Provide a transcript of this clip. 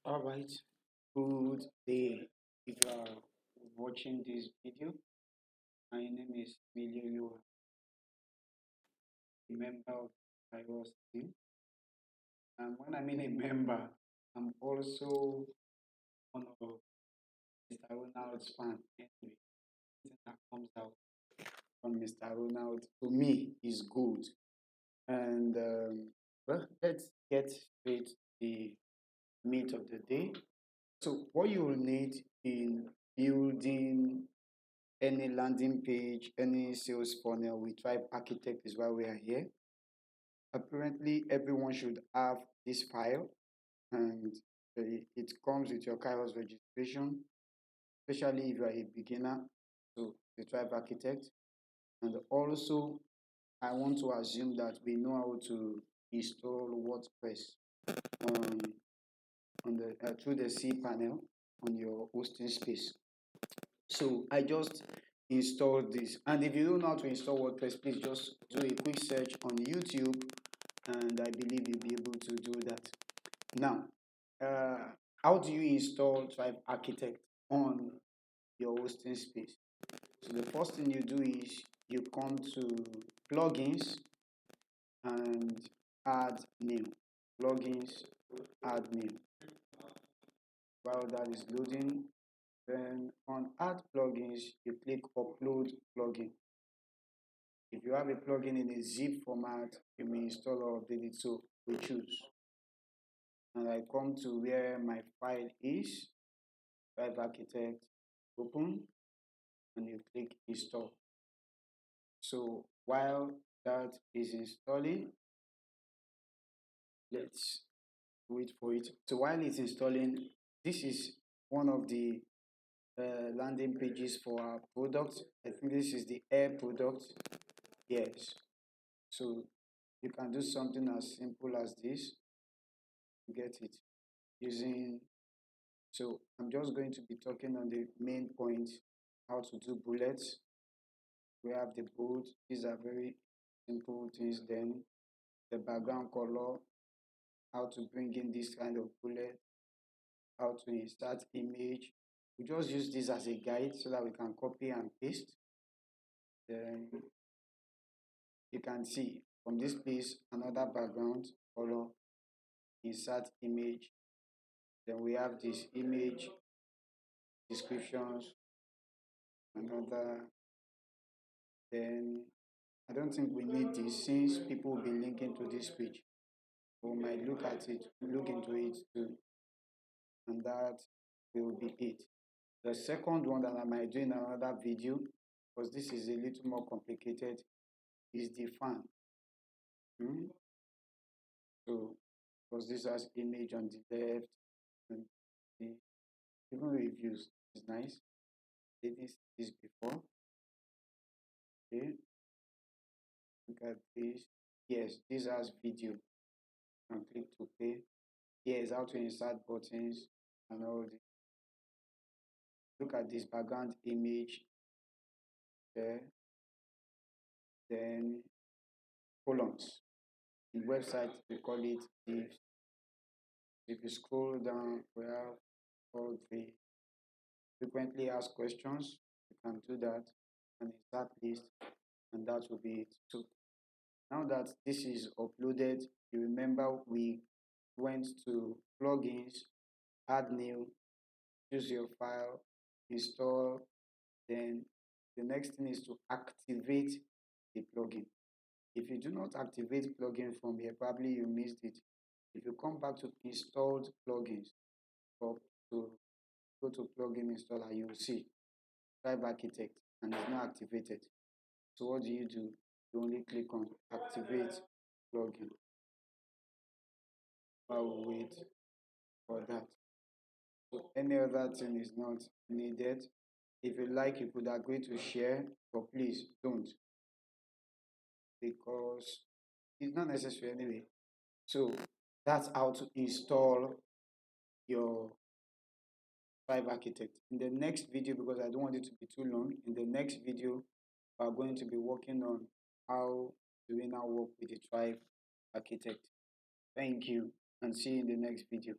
All right. Good day. If you are watching this video, my name is Emilio. You are a member of Kairos team. And when I mean a member, I'm also one of Mr. Ronald's fan. Anyway, anything that comes out from Mr. Ronald to me is good. And well, let's get straight to the meat of the day. So, what you will need in building any landing page, any sales funnel with Tribe Architect is why we are here. Apparently, everyone should have this file, and it comes with your Kairos registration, especially if you are a beginner to the Tribe Architect. And also, I want to assume that we know how to install WordPress um, on the through the C panel on your hosting space. So I just installed this. And if you don't know how to install WordPress, please just do a quick search on YouTube, and I believe you'll be able to do that. Now, uh, how do you install Tribe Architect on your hosting space? So the first thing you do is you come to plugins and add new. Plugins, add new. While that is loading, then on add plugins, you click upload plugin. If you have a plugin in a zip format, you may install or update it. So we choose. And I come to where my file is, Drive Architect, open, and you click install. So while that is installing, let's wait for it. So while it's installing, this is one of the landing pages for our product. I think this is the air product. Yes. So you can do something as simple as this. Get it using. So I'm just going to be talking on the main point, how to do bullets. We have the bold. These are very simple things. Then the background color, how to bring in this kind of bullet, how to insert image. We just use this as a guide so that we can copy and paste. Then you can see from this place another background color, insert image. Then we have this image descriptions, another. Then I don't think we need this since people will be linking to this page. We might look at it, look into it too, and that will be it. The second one that I might do in another video, because this is a little more complicated, is the fan. Hmm? So, because this has image on the left, and the, even reviews is nice. Did this before. Okay, look at this. Yes, this has video. And click to pay. Here's how to insert buttons and all this. Look at this background image there. Then columns. In website we call it divs. If you scroll down, we have all the frequently asked questions. You can do that and insert list, and that will be it. So now that this is uploaded, you remember we went to plugins, add new, choose your file, install, then the next thing is to activate the plugin. If you do not activate plugin from here, probably you missed it. If you come back to installed plugins or to go to plugin installer, you will see Tribe Architect and it's not activated. So what do? You only click on activate plugin. I will wait for that. So any other thing is not needed. If you like, you could agree to share, but please don't, because it's not necessary anyway. So that's how to install your Five Architect. In the next video, because I don't want it to be too long, in the next video, we are going to be working on how do we now work with the Tribe Architect. Thank you and see you in the next video.